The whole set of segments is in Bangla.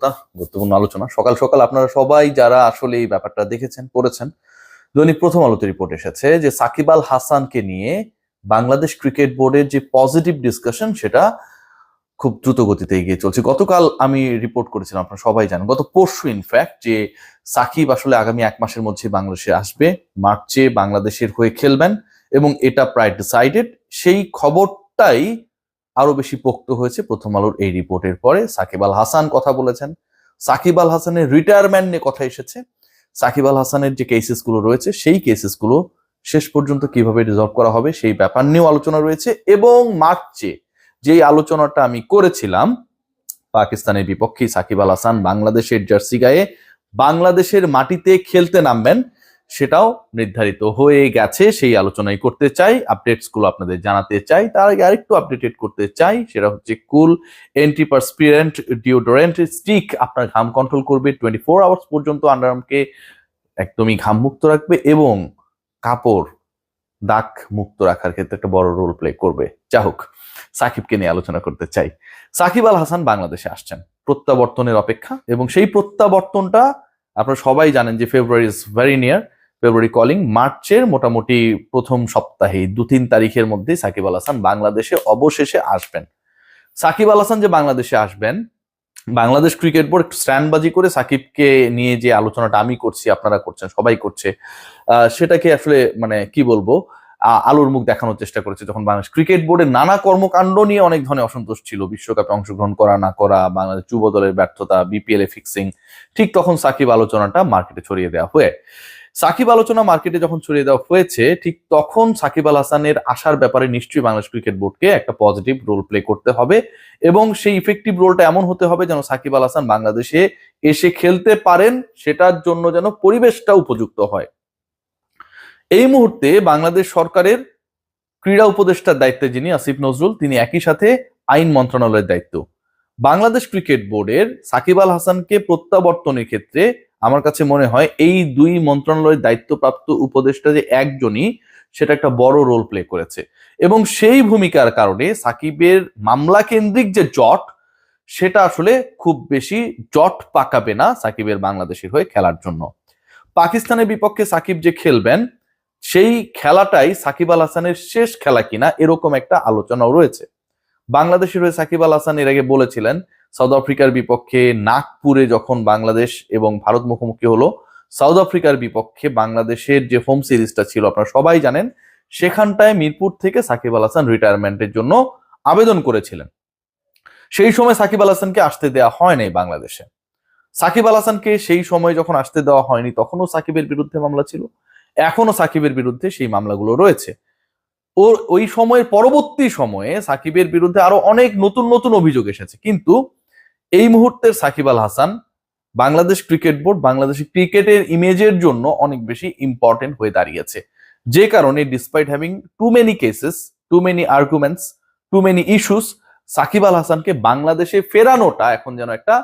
কথা, গুরুত্বপূর্ণ আলোচনা। সকাল সকাল আপনারা সবাই যারা আসলে এই ব্যাপারটা দেখেছেন পড়েছেন, দৈনিক প্রথম আলোতে রিপোর্ট এসেছে যে সাকিব আল হাসানকে নিয়ে বাংলাদেশ ক্রিকেট বোর্ডের যে পজিটিভ ডিসকাশন সেটা খুব দ্রুত গতিতে এগিয়ে চলছে। গতকাল আমি রিপোর্ট করেছিলাম, আপনারা সবাই জানেন, গত পরশু ইনফ্যাক্ট, যে সাকিব আসলে আগামী 1 মাসের মধ্যে বাংলাদেশে আসবে, মার্চে বাংলাদেশের হয়ে খেলবেন এবং এটা প্রায় ডিসাইডেড। সেই খবরটাই আরো বেশি পোক্ত হয়েছে প্রথম আলোর এই রিপোর্টের পরে। সাকিব আল হাসান কথা বলেছেন, সাকিব আল হাসানের রিটায়ারমেন্ট নিয়ে কথা এসেছে, সাকিব আল হাসানের যে কেসেস গুলো রয়েছে সেই কেসেস গুলো শেষ পর্যন্ত কিভাবে রিজলভ করা হবে সেই ব্যাপার নিয়েও আলোচনা রয়েছে। এবং মার্চে যেই আলোচনাটা আমি করেছিলাম, পাকিস্তানের বিপক্ষে সাকিব আল হাসান বাংলাদেশের জার্সি গায়ে বাংলাদেশের মাটিতে খেলতে নামবেন, সেটাও নির্ধারিত হয়ে গেছে। সেই আলোচনাই করতে চাই, আপডেটস গুলো আপনাদের জানাতে চাই। তার আগে আরেকটু আপডেটেড করতে চাই, সেটা হচ্ছে কুল অ্যান্টিপারস্পিরেন্ট ডিওডোরেন্ট স্টিক আপনার ঘাম কন্ট্রোল করবে 24 আওয়ার্স পর্যন্ত, আন্ডারআর্মকে একদমই ঘাম মুক্ত রাখবে এবং কাপড় দাগ মুক্ত রাখার ক্ষেত্রে একটা বড় রোল প্লে করবে। যা হোক, সাকিবকে নিয়ে আলোচনা করতে চাই। সাকিব আল হাসান বাংলাদেশে আসছেন প্রত্যাবর্তনের অপেক্ষা, এবং সেই প্রত্যাবর্তনটা আপনারা সবাই জানেন যে February is very near, February calling. মার্চের মোটামুটি প্রথম সপ্তাহে 2-3 তারিখের মধ্যে সাকিব আল হাসান বাংলাদেশে অবশেষে আসবেন। সাকিব আল হাসান যে বাংলাদেশে আসবেন, বাংলাদেশ ক্রিকেট বোর্ড একটু স্ট্যান্ডবাজি করে সাকিবকে নিয়ে যে আলোচনাটা আমি করছি, আপনারা করছেন, সবাই করছে, সেটাকে আসলে মানে কি বলবো, আলোর মুখ দেখানোর চেষ্টা করেছে। যখন বাংলাদেশ ক্রিকেট বোর্ডের নানা কর্মকাণ্ড নিয়ে অনেক ধরনের অসন্তোষ ছিল, বিশ্বকাপে অংশগ্রহণ করা না করা, বাংলাদেশ যুব দলের ব্যর্থতা, বিপিএল এ ফিক্সিং, ঠিক তখন সাকিব আলোচনাটা মার্কেটে ছড়িয়ে দেওয়া হয়ে সাকিব আলোচনা মার্কেটে যখন ছড়িয়ে দেওয়া হয়েছে, ঠিক তখন সাকিব আল হাসানের আসার ব্যাপারে নিশ্চয়ই বাংলাদেশ ক্রিকেট বোর্ডকে একটা পজিটিভ রোল প্লে করতে হবে, এবং সেই ইফেক্টিভ রোলটা এমন হতে হবে যেন সাকিব আল হাসান বাংলাদেশে এসে খেলতে পারেন, সেটার জন্য যেন পরিবেশটা উপযুক্ত হয়। এই মুহূর্তে বাংলাদেশ সরকারের ক্রীড়া উপদেষ্টার দায়িত্বে যিনি আসিফ নজরুল, তিনি একই সাথে আইন মন্ত্রণালয়ের দায়িত্ব। বাংলাদেশ ক্রিকেট বোর্ডের সাকিব আল হাসানকে প্রত্যাবর্তনের ক্ষেত্রে আমার কাছে মনে হয় এই দুই মন্ত্রণালয়ের দায়িত্বপ্রাপ্ত উপদেষ্টা যে একজনই, সেটা একটা বড় রোল প্লে করেছে। এবং সেই ভূমিকার কারণে সাকিবের মামলা কেন্দ্রিক যে জট, সেটা আসলে খুব বেশি জট পাকাবে না সাকিবের বাংলাদেশের হয়ে খেলার জন্য। পাকিস্তানের বিপক্ষে সাকিব যে খেলবেন, সেই খেলাটাই সাকিব আল হাসানের শেষ খেলা কিনা, এরকম একটা আলোচনাও রয়েছে। বাংলাদেশের হয়ে সাকিব আল হাসান এর আগে বলেছিলেন, সাউথ আফ্রিকার বিপক্ষে নাগপুরে যখন বাংলাদেশ এবং ভারত মুখোমুখি হলো, সাউথ আফ্রিকার বিপক্ষে বাংলাদেশের যে হোম সিরিজটা ছিল আপনারা সবাই জানেন, সেখানটায় মিরপুর থেকে সাকিব আল হাসান রিটায়ারমেন্টের জন্য আবেদন করেছিলেন। সেই সময় সাকিব আল হাসানকে আসতে দেওয়া হয় নাই বাংলাদেশে। সাকিব আল হাসানকে সেই সময় যখন আসতে দেওয়া হয়নি, তখনও সাকিবের বিরুদ্ধে মামলা ছিল, এখনো সাকিবের বিরুদ্ধে সেই মামলাগুলো রয়েছে। ওই সময়ের পরবর্তী সময়ে সাকিবের বিরুদ্ধে আরো অনেক নতুন নতুন অভিযোগ এসেছে, কিন্তু এই মুহূর্তের সাকিব আল হাসান বাংলাদেশ ক্রিকেট বোর্ড, বাংলাদেশের ক্রিকেটের ইমেজের জন্য অনেক বেশি ইম্পর্টেন্ট হয়ে দাঁড়িয়েছে। যে কারণে despite having too many cases, too many arguments, too many issues, Shakib Al হাসানকে বাংলাদেশে ফেরানোটা এখন যেন একটা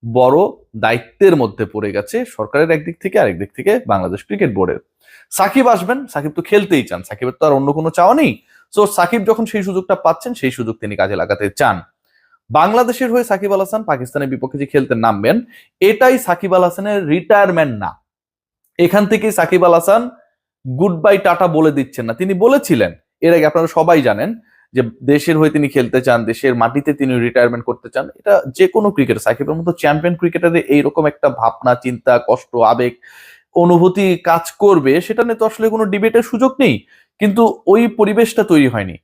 বড় দায়িত্বের মধ্যে পড়ে গেছে সরকারের একদিক থেকে, আরেক দিক থেকে বাংলাদেশ ক্রিকেট বোর্ডের। সাকিব আসবেন, সাকিব তো খেলতেই চান, সাকিবের তো আর অন্য কোনো চাওয়া নেই। সো সাকিব যখন সেই সুযোগটা পাচ্ছেন, সেই সুযোগ তিনি কাজে লাগাতে চান। বাংলাদেশের হয়ে সাকিব আল হাসান পাকিস্তানের বিপক্ষে যে খেলতে নামবেন, এটাই সাকিব আল হাসানের রিটায়ারমেন্ট না। এখান থেকেই Shakib Al Hasan good bye tata বলে দিচ্ছেন না। তিনি বলেছিলেন এর আগে, আপনারা সবাই জানেন, যে দেশের হয়ে তিনি খেলতে চান, দেশের মাটিতে তিনি রিটায়ারমেন্ট করতে চান। এটা যে কোনো ক্রিকেটার, সাকিবের মতো চ্যাম্পিয়ন ক্রিকেটারে এইরকম একটা ভাবনা, চিন্তা, কষ্ট, আবেগ, অনুভূতি কাজ করবে, সেটা নিয়ে তো আসলে কোনো ডিবেটের সুযোগ নেই। কিন্তু ওই পরিবেশটা তৈরি হয়নি।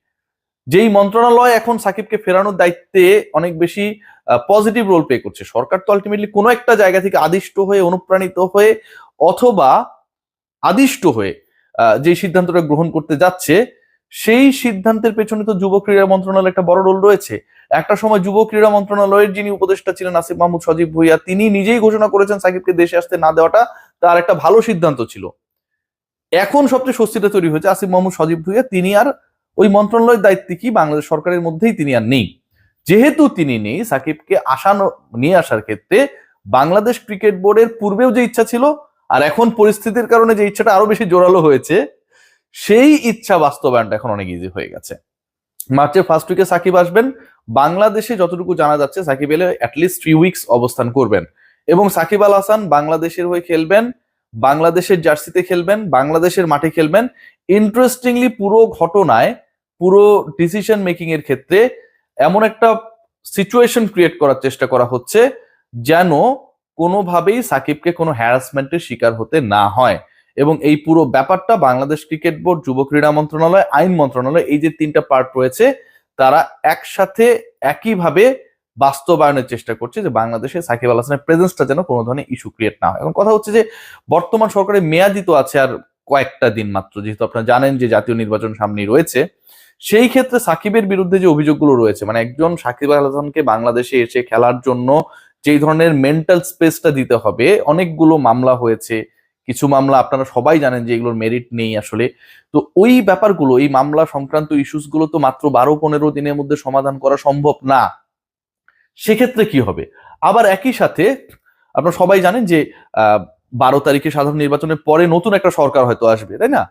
যেই মন্ত্রণালয় এখন সাকিবকে ফেরানোর দায়িত্বে অনেক বেশি পজিটিভ রোল প্লে করছে, সরকার তো আলটিমেটলি কোনো একটা জায়গা থেকে আদিষ্ট হয়ে, অনুপ্রাণিত হয়ে, অথবা আদিষ্ট হয়ে যে সিদ্ধান্তটা গ্রহণ করতে যাচ্ছে, সেই সিদ্ধান্তের পেছনে তো যুব ক্রীড়া মন্ত্রণালয়ের একটা বড় রোল রয়েছে। একটা সময় যুব ক্রীড়া মন্ত্রণালয়ের যিনি উপদেষ্টা ছিলেন আসিফ মাহমুদ সজীব ভুঁইয়া, তিনি নিজেই ঘোষণা করেছেন সাকিবকে দেশে আসতে না দেওয়াটা তার একটা ভালো সিদ্ধান্ত ছিল। এখন সবচেয়ে স্বস্তিটা তৈরি হয়েছে আসিফ মাহমুদ সজীব ভুঁইয়া, তিনি আর ওই মন্ত্রণালয়ের দায়িত্বে কি বাংলাদেশ সরকারের মধ্যেই তিনি আর নেই। যেহেতু তিনি নেই, সাকিবকে নিয়ে আসার ক্ষেত্রে বাংলাদেশ ক্রিকেট বোর্ডের পূর্বেও যে ইচ্ছা ছিল, আর এখন পরিস্থিতির কারণে যে ইচ্ছাটা আরো বেশি জোরালো হয়েছে, সেই ইচ্ছা বাস্তবায়নটা এখন অনেক ইজি হয়ে গেছে। মার্চের ফার্স্ট উইকে সাকিব আসবেন। বাংলাদেশে যতটুকু জানা যাচ্ছে সাকিব এলে অ্যাটলিস্ট 3 উইকস অবস্থান করবেন, এবং সাকিব আল হাসান বাংলাদেশের হয়ে খেলবেন, বাংলাদেশের জার্সিতে খেলবেন, বাংলাদেশের মাঠে খেলবেন। ইন্টারেস্টিংলি পুরো ঘটনায়, পুরো ডিসিশন মেকিং এর ক্ষেত্রে এমন একটা সিচুয়েশন ক্রিয়েট করার চেষ্টা করা হচ্ছে যেন কোনোভাবেই সাকিবকে কোনো হ্যারাসমেন্টের শিকার হতে না হয়। এবং এই পুরো ব্যাপারটা বাংলাদেশ ক্রিকেট বোর্ড, যুব ক্রীড়া মন্ত্রণালয়, আইন মন্ত্রণালয়, এই যে তিনটা পার্ট রয়েছে, তারা একসাথে একইভাবে বাস্তবায়নের চেষ্টা করছে যে বাংলাদেশে সাকিব আল হাসানের প্রেজেন্সটা যেন কোনো ধরনের ইস্যু ক্রিয়েট না হয়। এখন কথা হচ্ছে যে বর্তমান সরকারের মেয়াদি তো আছে আর কয়েকটা দিন মাত্র, যেহেতু আপনারা জানেন যে জাতীয় নির্বাচন সামনেই রয়েছে। সেই ক্ষেত্রে সাকিবের বিরুদ্ধে যে অভিযোগগুলো রয়েছে, মানে একজন সাকিব আল হাসানকে বাংলাদেশে এসে খেলার জন্য যেই ধরনের মেন্টাল স্পেসটা দিতে হবে, অনেকগুলো মামলা হয়েছে, কিছু মামলা আপনারা সবাই জানেন যে এগুলোর মেরিট নেই আসলে। তো ওই ব্যাপারগুলো, এই মামলা সংক্রান্ত ইস্যুস গুলো তো মাত্র 12-15 দিনের মধ্যে সমাধান করা সম্ভব না। সেক্ষেত্রে কি হবে? আবার একই সাথে আপনারা সবাই জানেন যে 12 তারিখে সাধারণ নির্বাচনের পরে নতুন একটা সরকার হয়তো আসবে, তাই না?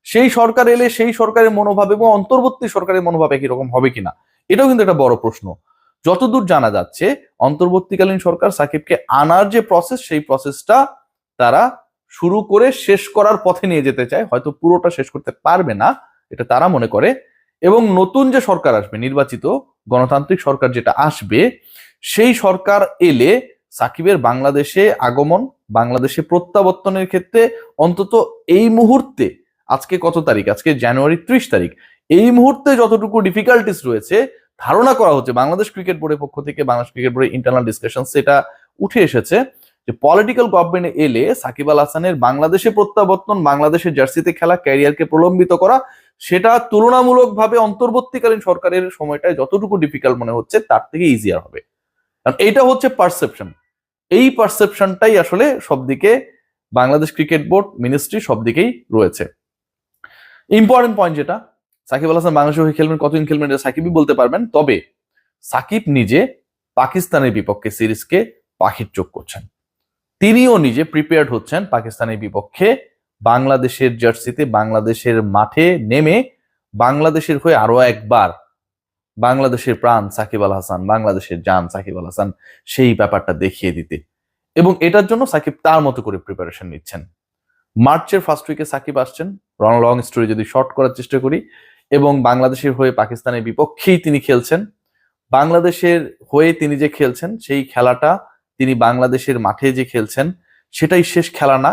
সেই সরকার এলে সেই সরকারের মনোভাব এবং অন্তর্বর্তী সরকারের মনোভাব একই রকম হবে কিনা, এটাও কিন্তু একটা বড় প্রশ্ন। যতদূর জানা যাচ্ছে অন্তর্বর্তীকালীন সরকার সাকিবকে আনার যে প্রসেস, সেই প্রসেসটা তারা শুরু করে শেষ করার পথে নিয়ে যেতে চায়, হয়তো পুরোটা শেষ করতে পারবে না, এটা তারা মনে করে। এবং নতুন যে সরকার আসবে, নির্বাচিত গণতান্ত্রিক সরকার যেটা আসবে, সেই সরকার এলে সাকিবের বাংলাদেশে আগমন, বাংলাদেশে প্রত্যাবর্তনের ক্ষেত্রে অন্তত এই মুহূর্তে, আজকে কত তারিখ, আজকে জানুয়ারি 30 তারিখ, এই মুহূর্তে যতটুকু ডিফিকাল্টিস রয়েছে, ধারণা করা হচ্ছে বাংলাদেশ ক্রিকেট বোর্ডের পক্ষ থেকে, বাংলাদেশ ক্রিকেট বোর্ডের ইন্টারনাল ডিসকাশন সেটা উঠে এসেছে যে পলিটিক্যাল গভর্নমেন্ট এলে সাকিব আল হাসানের বাংলাদেশে প্রত্যাবর্তন, বাংলাদেশের জার্সিতে খেলা, ক্যারিয়ারকে প্রলম্বিত করা, সেটা তুলনামূলকভাবে অন্তর্বর্তীকালীন সরকারের সময়টায় যতটুকু ডিফিকাল্ট মনে হচ্ছে তার থেকে ইজিয়ার হবে। কারণ এটা হচ্ছে পারসেপশন। এই পারসেপশনটাই আসলে সবদিকে বাংলাদেশ ক্রিকেট বোর্ড, মিনিস্ট্রি সবদিকেই রয়েছে। ইম্পর্টেন্ট পয়েন্ট যেটা, সাকিব আল হাসান বাংলাদেশে হয়ে খেলবেন, কতদিন খেলবেন এটা সাকিবই বলতে পারবেন। তবে সাকিব নিজে পাকিস্তানের বিপক্ষে সিরিজকে পাখির চোখ করছেন, তিনিও নিজে প্রিপেয়ার্ড হচ্ছেন পাকিস্তানের বিপক্ষে বাংলাদেশের জার্সিতে, বাংলাদেশের মাঠে নেমে বাংলাদেশের হয়ে আরো একবার বাংলাদেশের প্রাণ সাকিব আল হাসান, বাংলাদেশের জান সাকিব আল হাসান, সেই ব্যাপারটা দেখিয়ে দিতে। এবং এটার জন্য সাকিব তার মতো করে প্রিপারেশন নিচ্ছেন। মার্চের ফার্স্ট উইকে সাকিব আসছেন, লং স্টোরি যদি শর্ট করার চেষ্টা করি, এবং বাংলাদেশের হয়ে পাকিস্তানের বিপক্ষেই তিনি খেলছেন। বাংলাদেশের হয়ে তিনি যে খেলছেন, সেই খেলাটা তিনি বাংলাদেশের মাঠে যে খেলছেন, সেটাই শেষ খেলা না।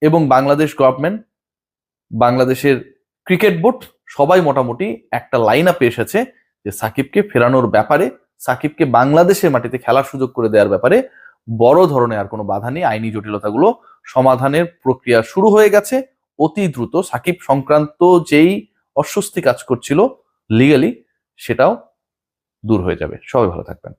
এবং বাংলাদেশ গভর্নমেন্ট, বাংলাদেশের ক্রিকেট বোর্ড সবাই মোটামুটি একটা লাইন আপে এসেছে যে সাকিবকে ফেরানোর ব্যাপারে, সাকিবকে বাংলাদেশের মাটিতে খেলার সুযোগ করে দেওয়ার ব্যাপারে বড় ধরনের আর কোনো বাধা নেই। আইনি জটিলতাগুলো সমাধানের প্রক্রিয়া শুরু হয়ে গেছে অতি দ্রুত। সাকিব সংক্রান্ত যেই অস্বস্তি কাজ করছিল লিগালি, সেটাও দূর হয়ে যাবে। সবাই ভালো থাকবেন।